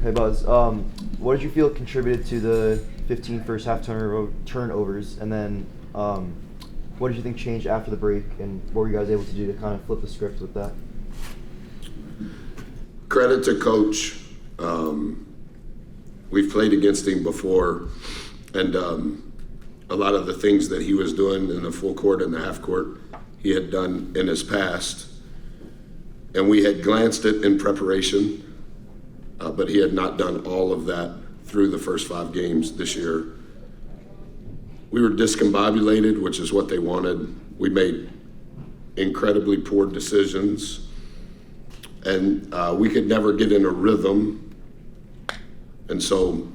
Hey Buzz, what did you feel contributed to the 15 first half turnovers, and then what did you think changed after the break, and what were you guys able to do to kind of flip the script with that? Credit to Coach. We've played against him before, and a lot of the things that he was doing in the full court and the half court, he had done in his past. And we had glanced at in preparation, but he had not done all of that through the first 5 games this year. We were discombobulated, which is what they wanted. We made incredibly poor decisions, and we could never get in a rhythm. And so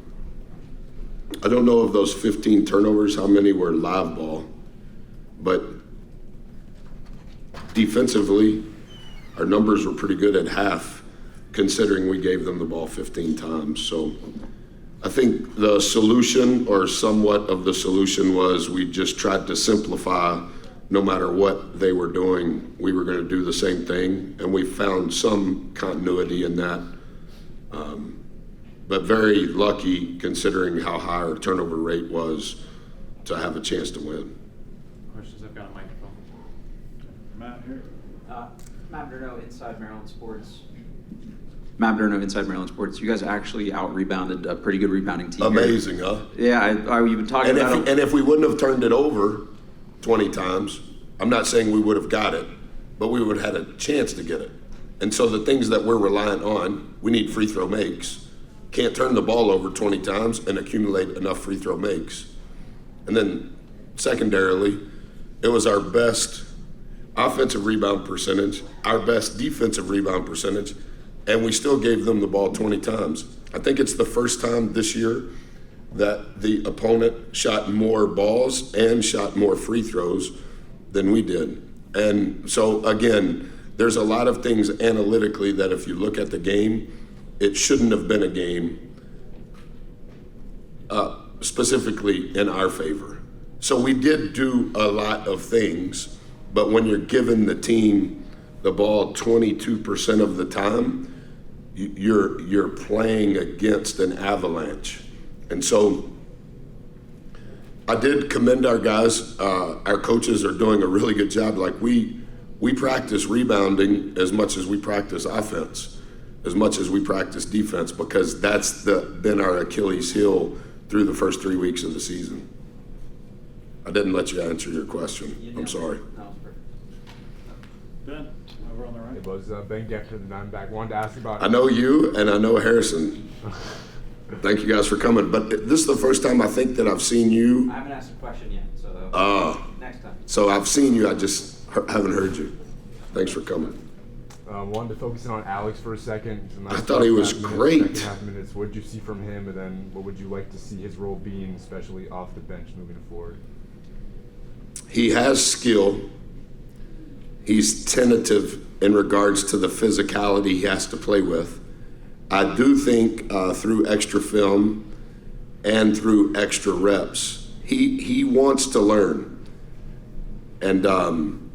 I don't know of those 15 turnovers, how many were live ball, but defensively, our numbers were pretty good at half, considering we gave them the ball 15 times. So I think the solution, or somewhat of the solution, was we just tried to simplify. No matter what they were doing, we were going to do the same thing, and we found some continuity in that. But very lucky, considering how high our turnover rate was, to have a chance to win. Questions? I've got a microphone. Matt here. Matt Durno, Inside Maryland Sports. Matt Durno, Inside Maryland Sports. You guys actually out-rebounded a pretty good rebounding team. Amazing, here. huh? Yeah, you've been talking about it. And if we wouldn't have turned it over 20 times, I'm not saying we would have got it, but we would have had a chance to get it. And so the things that we're reliant on, we need free throw makes. Can't turn the ball over 20 times and accumulate enough free throw makes. And then secondarily, it was our best offensive rebound percentage, our best defensive rebound percentage, and we still gave them the ball 20 times. I think it's the first time this year that the opponent shot more balls and shot more free throws than we did. And so again, there's a lot of things analytically that if you look at the game, it shouldn't have been a game specifically in our favor. So we did do a lot of things, but when you're giving the team the ball 22% of the time, you're playing against an avalanche. And so I did commend our guys. Our coaches are doing a really good job. Like we practice rebounding as much as we practice offense, as much as we practice defense, because that's been our Achilles heel through the first 3 weeks of the season. I didn't let you answer your question. I'm sorry. Ben, over on the right. It was Ben Geffner, the Diamondback. Wanted to ask about. I know you and I know Harrison. Thank you guys for coming. But this is the first time I think that I've seen you. I haven't asked a question yet, so next time. So I've seen you, I just haven't heard you. Thanks for coming. Wanted to focus in on Alex for a second. I thought he was great. Second half minutes. What did you see from him, and then what would you like to see his role being, especially off the bench moving forward? He has skill. He's tentative in regards to the physicality he has to play with. I do think through extra film and through extra reps, he wants to learn. And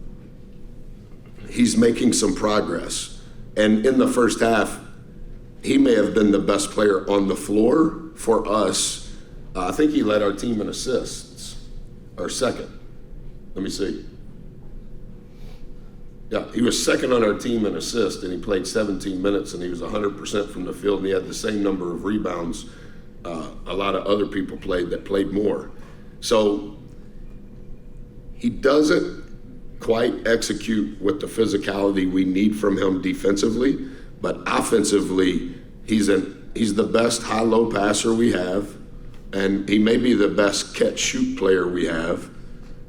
he's making some progress. And in the first half, he may have been the best player on the floor for us. I think he led our team in assists, or second. Let me see. Yeah, he was second on our team in assists, and he played 17 minutes, and he was 100% from the field, and he had the same number of rebounds a lot of other people played more. So he doesn't quite execute with the physicality we need from him defensively, but offensively, he's the best high-low passer we have, and he may be the best catch-shoot player we have.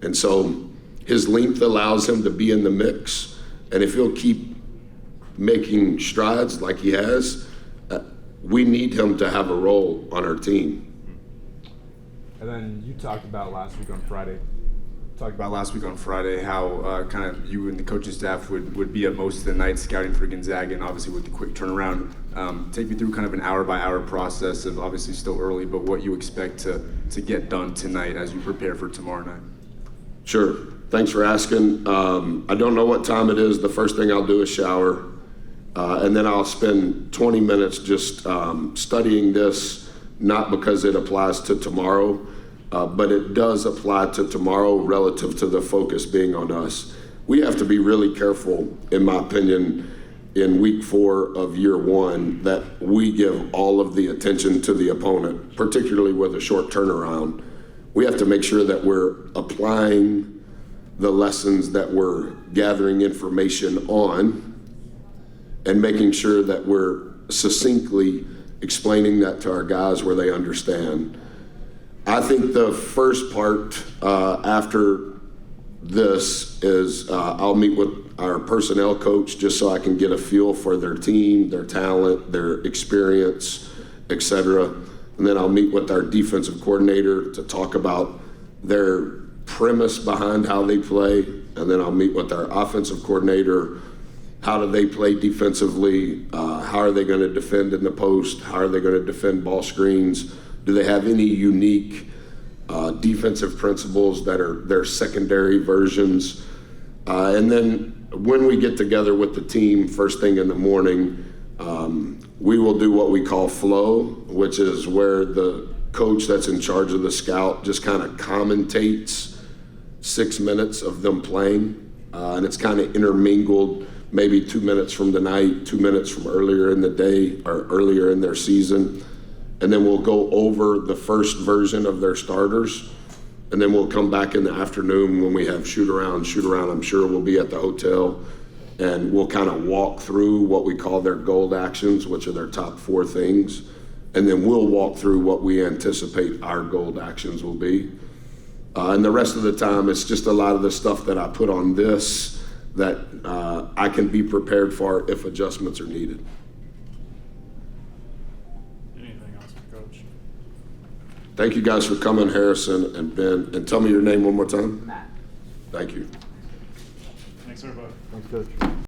And so his length allows him to be in the mix, and if he'll keep making strides like he has, we need him to have a role on our team. And then you talked about last week on Friday how kind of you and the coaching staff would be at most of the night scouting for Gonzaga, and obviously with the quick turnaround. Take me through kind of an hour-by-hour process of, obviously still early, but what you expect to get done tonight as you prepare for tomorrow night. Sure. Thanks for asking. I don't know what time it is. The first thing I'll do is shower, And then I'll spend 20 minutes just studying this, not because it applies to tomorrow, but it does apply to tomorrow relative to the focus being on us. We have to be really careful, in my opinion, in week 4 of year 1, that we give all of the attention to the opponent, particularly with a short turnaround. We have to make sure that we're applying the lessons that we're gathering information on and making sure that we're succinctly explaining that to our guys where they understand. I think the first part after this is I'll meet with our personnel coach just so I can get a feel for their team, their talent, their experience, etc. And then I'll meet with our defensive coordinator to talk about their premise behind how they play. And then I'll meet with our offensive coordinator. How do they play defensively? How are they going to defend in the post? How are they going to defend ball screens? Do they have any unique defensive principles that are their secondary versions? And then when we get together with the team first thing in the morning, we will do what we call flow, which is where the coach that's in charge of the scout just kind of commentates 6 minutes of them playing. And it's kind of intermingled, maybe 2 minutes from the night, 2 minutes from earlier in the day or earlier in their season. And then we'll go over the first version of their starters. And then we'll come back in the afternoon when we have shoot around. I'm sure we'll be at the hotel, and we'll kind of walk through what we call their gold actions, which are their top 4 things. And then we'll walk through what we anticipate our gold actions will be. And the rest of the time, it's just a lot of the stuff that I put on this that I can be prepared for if adjustments are needed. Anything else, Coach? Thank you guys for coming, Harrison and Ben. And tell me your name one more time. Matt. Thank you. Thanks, everybody. Thanks, Coach.